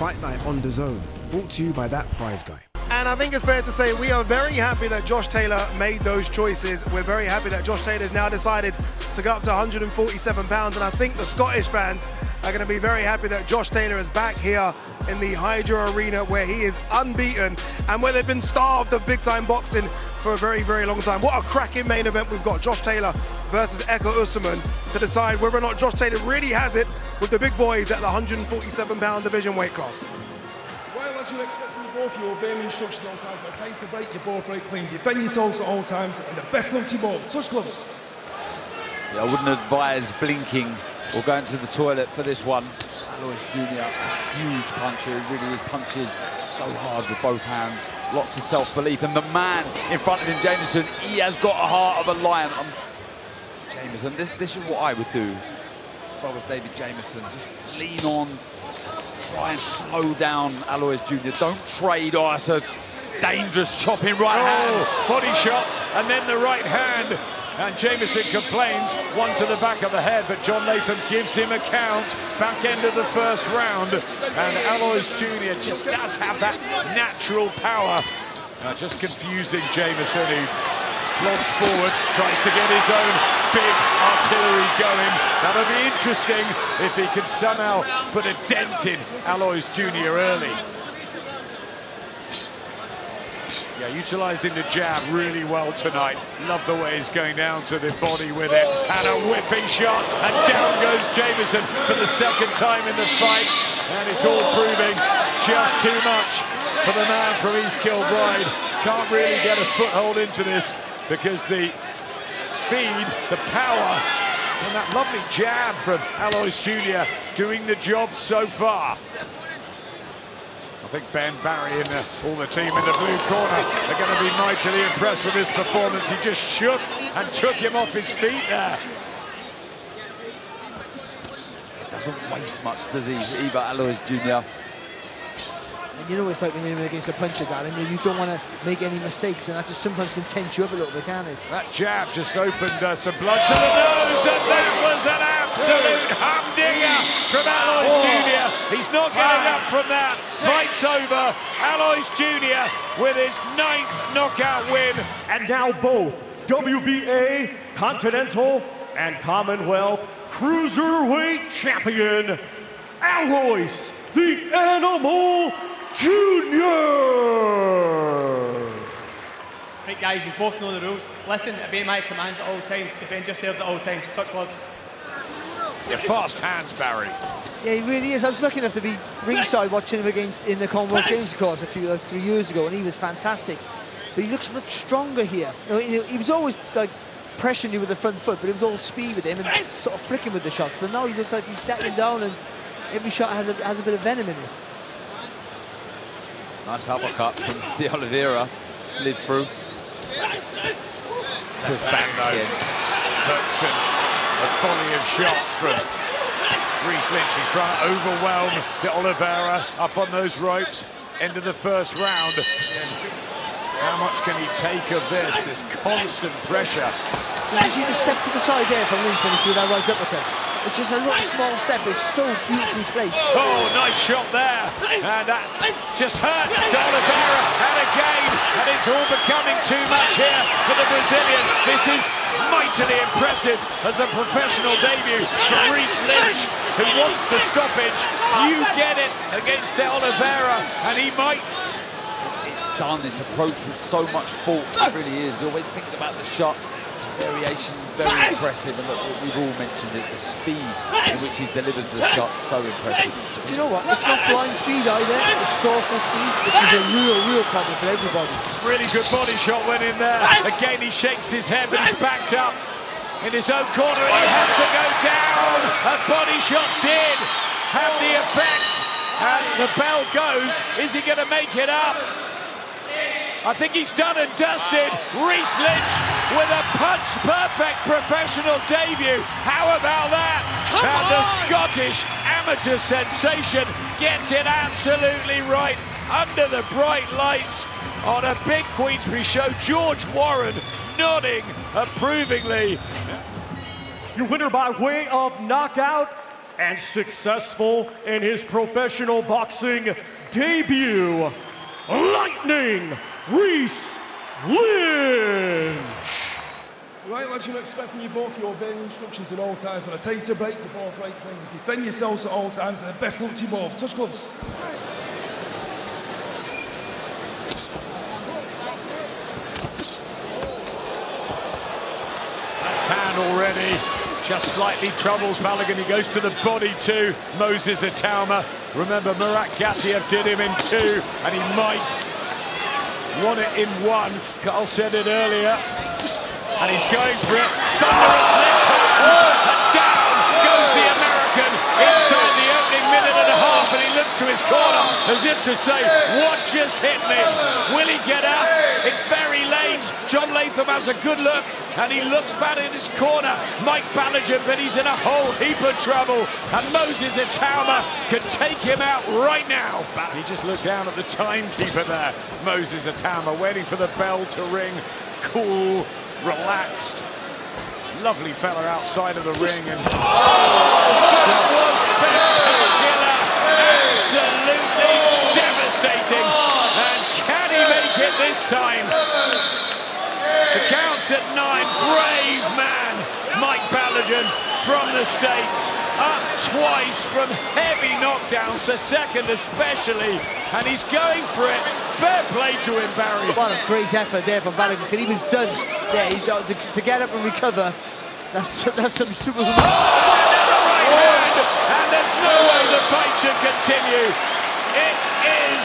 Fight Night on DAZN, brought to you by that prize guy. And I think it's fair to say we are very happy that Josh Taylor made those choices. We're very happy that Josh Taylor's now decided to go up to 147 pounds, and I think the Scottish fans are going to be very happy that Josh Taylor is back here in the Hydro Arena, where he is unbeaten and where they've been starved of big-time boxing for a very, very long time. What a cracking main event we've got. Josh Taylor versus Ekow Essuman to decide whether or not Josh Taylor really has it with the big boys at the 147-pound division weight class. Well, as you expect from both of you, obey my instructions at all times. By trying to break, you both break clean. Defend yourselves at all times, and the best luck to you both. Touch gloves. Yeah, I wouldn't advise blinking or going to the toilet for this one. Alois Jr., a huge puncher. He really is, punches so hard with both hands. Lots of self-belief. And the man in front of him, Jameson, he has got a heart of a lion. Jameson, this is what I would do if I was David Jameson. Just lean on, try and slow down Alois Jr. Don't trade. Oh, it's a dangerous chopping right hand. Body shots, and then the right hand. And Jameson complains, one to the back of the head, but John Latham gives him a count, back end of the first round. And Alois Jr. just does have that natural power. Just confusing Jameson, who plods forward, tries to get his own big artillery going. That'll be interesting if he can somehow put a dent in Alois Jr. early. Yeah, utilising the jab really well tonight. Love the way he's going down to the body with it. And a whipping shot, and down goes Jameson for the second time in the fight. And it's all proving just too much for the man from East Kilbride. Can't really get a foothold into this because the speed, the power, and that lovely jab from Alois Jr. doing the job so far. I think Ben Barry and all the team in the blue corner are going to be mightily impressed with his performance. He just shook and took him off his feet there. Doesn't waste much, does he, either Alois Jr.? And you know what it's like when you're against a puncher, Darren, you don't want to make any mistakes, and that just sometimes can tense you up a little bit, can't it? That jab just opened some blood to the nose, and that was an absolute humdinger from Alois Jr. He's not getting up from that. Fight's over. Alois Jr. with his 9th knockout win. And now both WBA, Continental, and Commonwealth Cruiserweight Champion, Alois the Animal Jr. Right, guys, you both know the rules. Listen, obey my commands at all times. Defend yourselves at all times. Touch gloves. Yeah, fast hands, Barry. Yeah, he really is. I was lucky enough to be ringside watching him in the Commonwealth Games, of course, 3 years ago, and he was fantastic. But he looks much stronger here. He was always like pressuring you with the front foot, but it was all speed with him and sort of flicking with the shots. But now he looks like he's settling down, and every shot has a bit of venom in it. Nice uppercut from De Oliveira, slid through. Push back though. Burton, a volley of shots from Reece Lynch. He's trying to overwhelm De Oliveira up on those ropes. End of the first round. How much can he take of this constant pressure? Did you see the step to the side there from Lynch when he threw that right uppercut? It's just a little small step. It's so beautifully placed. Oh, nice shot there. And that just hurt De Oliveira. And again, and it's all becoming too much here for the Brazilian. This is mightily impressive as a professional debut from Reece Lynch, who wants the stoppage. Few get it against De Oliveira, and he might. It's done, this approach with so much thought. It really is. Always thinking about the shot. Variation, very impressive, and look, we've all mentioned it, the speed in which he delivers the shot, so impressive. Do you know what? It's not blind speed either, it's thoughtful speed, which is a real problem for everybody. Really good body shot went in there. Again, he shakes his head, but he's backed up in his own corner, and he has to go down. A body shot did have the effect, and the bell goes. Is he going to make it up? I think he's done and dusted. Reece Lynch with a punch-perfect professional debut. How about that? And the Scottish amateur sensation gets it absolutely right under the bright lights on a big Queensberry show. George Warren nodding approvingly. Your winner by way of knockout and successful in his professional boxing debut, Lightning Reese Lynch. Right, lads, you expect from you both, you obey instructions at all times. When I tell you to break, you both break clean. Defend yourselves at all times, and the best luck to you both. Touch gloves. Left hand already, just slightly troubles Balogun. He goes to the body too, Moses Itauma. Remember, Murat Gassiev did him in 2, and he might want it in 1. Carl said it earlier. And he's going for it. Thunderous left hand. And down goes the American inside the opening minute and a half. And he looks to his corner as if to say, what just hit me? Will he get out? It's very late. John Latham has a good look. And he looks back in his corner. Mike Balogun, but he's in a whole heap of trouble. And Moses Itauma can take him out right now. But he just looked down at the timekeeper there. Moses Itauma waiting for the bell to ring. Cool. Relaxed, lovely fella outside of the ring, and that was spectacular, absolutely devastating. And can he make it this time? The count's at 9. Brave man, Mike Balogun from the States, up twice from heavy knockdowns, the second especially, and he's going for it. Fair play to him, Barry. What a great effort there from Balogun. He was done. Yeah, he's to get up and recover. That's some super. Another right hand, and there's no way the fight should continue. It is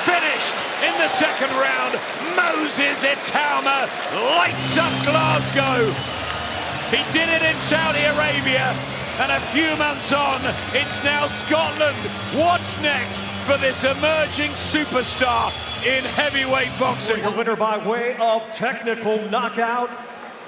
finished in the second round. Moses Itauma lights up Glasgow. He did it in Saudi Arabia, and a few months on, it's now Scotland. What's next for this emerging superstar in heavyweight boxing? The winner by way of technical knockout,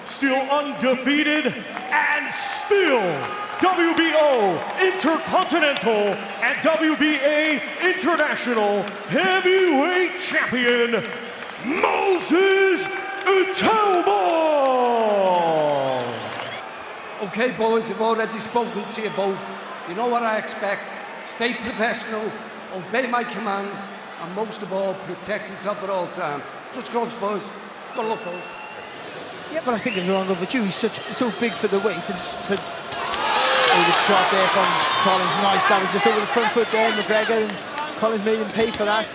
still undefeated, and still WBO Intercontinental and WBA International Heavyweight Champion, Moses Itauma. Okay, boys, I've already spoken to you both. You know what I expect. Stay professional, obey my commands, and most of all, protect yourself at all times. Touch gloves, boys. Good luck, boys. Yeah, but I think it was long overdue. He's so big for the weight. And for a good shot there from Collins. Nice. That was just over the front foot there, McGregor, and Collins made him pay for that.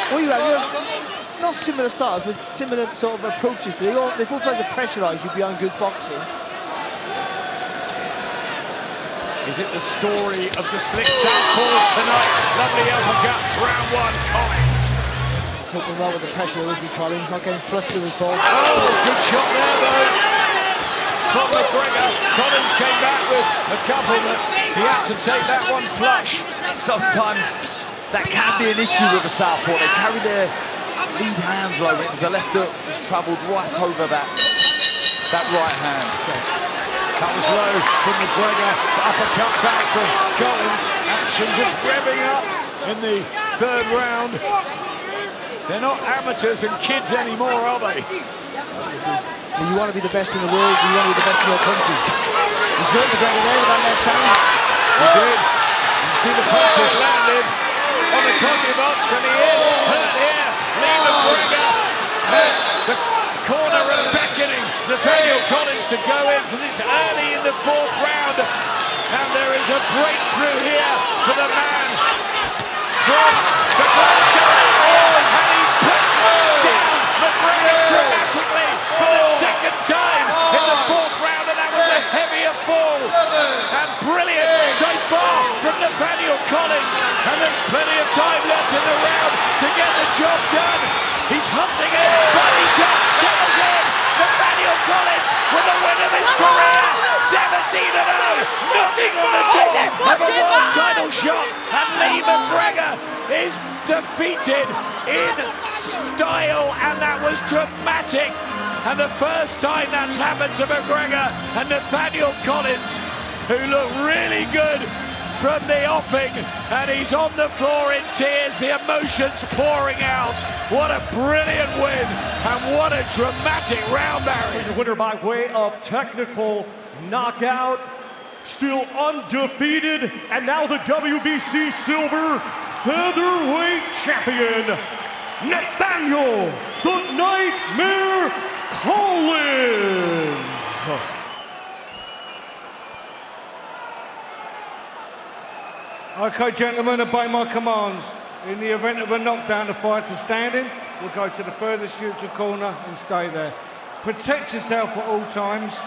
Well, you have not similar styles, but similar sort of approaches. They both like to pressurise you beyond good boxing. Is it the story of the slick southpaws tonight? Lovely uppercut, round 1, Collins. Coping well with the pressure there, Woody Collins, not getting flustered with ball. Oh, good shot there though. From McGregor, Collins came back with a couple that he had to take that one flush. Sometimes that can be an issue with a southpaw. They carry their lead hands low. The left hook has travelled right over that right hand. That was low from McGregor. The uppercut back from Collins. Action just revving up in the 3rd round. They're not amateurs and kids anymore, are they? Well, you want to be the best in the world, you want to be the best in your country. He's hurt McGregor there with that left hand. He did. You see the punches landed on the comedy box, and he is hurt here. Lee McGregor. The corner and beckoning Nathaniel Collins to go in because it's early in the 4th round. And there is a breakthrough here for the man from the Glasgow. And he's put down McGregor dramatically for the 2nd time in the 4th round, and that was a heavier fall. And brilliant so far from Nathaniel Collins. And there's plenty of time left in the round to get the job done. He's hunting it, body shot, goes in. Nathaniel Collins with the win of his career, 17-0, knocking on the door of a world title shot. And Lee McGregor is defeated in style, and that was dramatic. And the first time that's happened to McGregor and Nathaniel Collins, who look really good from the offing, and he's on the floor in tears, the emotions pouring out. What a brilliant win, and what a dramatic round, Barry. The winner by way of technical knockout, still undefeated, and now the WBC Silver Featherweight Champion, Nathaniel the Nightmare Collins. Okay, gentlemen, obey my commands. In the event of a knockdown, the fighter standing will go to the furthest neutral corner and stay there. Protect yourself at all times.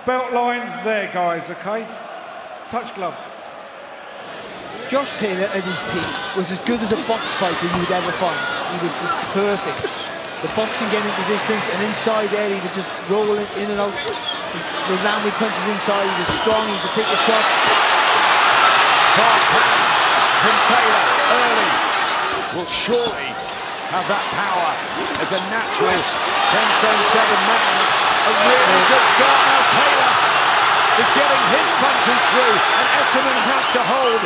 Belt line there, guys, okay? Touch gloves. Josh Taylor at his peak was as good as a box fighter you would ever find. He was just perfect. The boxing getting into distance, and inside there he would just roll in and out. The land with punches inside, he was strong, he could take a shot. Fast hands from Taylor early will surely have that power as a natural 10-stone 7 man. It's a really good start now. Taylor is getting his punches through, and Essuman has to hold.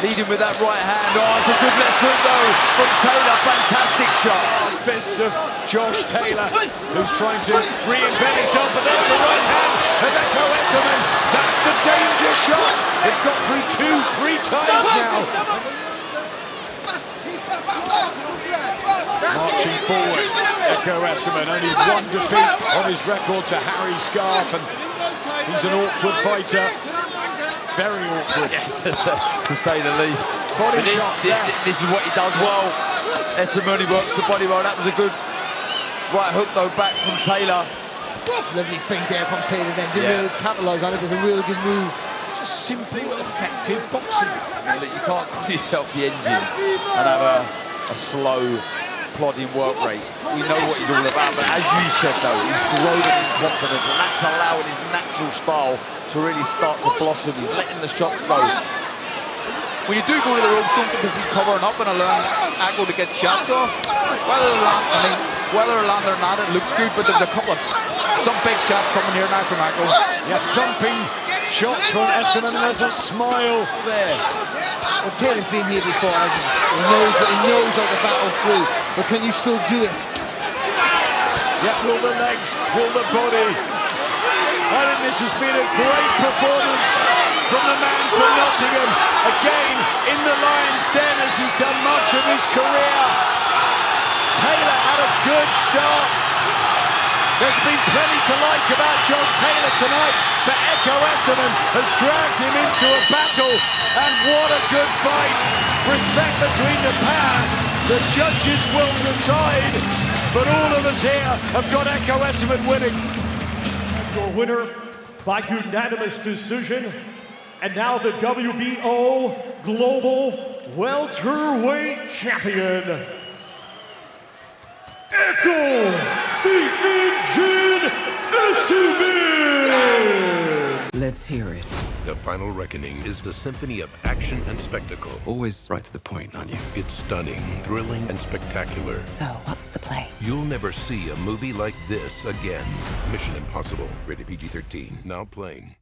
Leading with that right hand. Oh, it's a good left hook though from Taylor. Fantastic shot. Fists of Josh Taylor, who's trying to reinvent himself, but there's the right hand of Ekow Essuman. That's the danger shot. It's got through 2-3 times now. Marching forward, Ekow Essuman, only one defeat on his record to Harry Scarf, and he's an awkward fighter. Very awkward. Yes, to say the least. Body shots this is what he does well. Essuman works the body well. That was a good right hook though back from Taylor. Lovely feint there from Taylor then. Didn't really capitalise on it. It was a real good move. Just simply effective boxing. You can't call yourself the engine and have a slow, plodding work rate. We know what he's all about, but as you said though, he's growing in confidence, and that's allowing his natural style to really start to blossom. He's letting the shots go. When you do go to the ropes, don't think he's covering up and allowing Ekow to get shots off. Whether they're land or not, it looks good, but there's a couple of some big shots coming here now from Ekow. Yeah, thumping shots from Essuman. There's a smile there. Well, Taylor's been here before, hasn't he? He knows how to battle through, but can you still do it? Yeah, will the legs, will the body? I think this has been a great performance from the man from Nottingham. Again, in the lion's den as he's done much of his career. Taylor had a good start. There's been plenty to like about Josh Taylor tonight, but Ekow Essuman has dragged him into a battle, and what a good fight. Respect between the pair. The judges will decide, but all of us here have got Ekow Essuman winning. Your winner by unanimous decision, and now the WBO Global Welterweight Champion, Ekow the Engine Essuman! Let's hear it. The Final Reckoning is the symphony of action and spectacle. Always right to the point, aren't you? It's stunning, thrilling, and spectacular. So, what's the play? You'll never see a movie like this again. Mission Impossible, rated PG-13, now playing.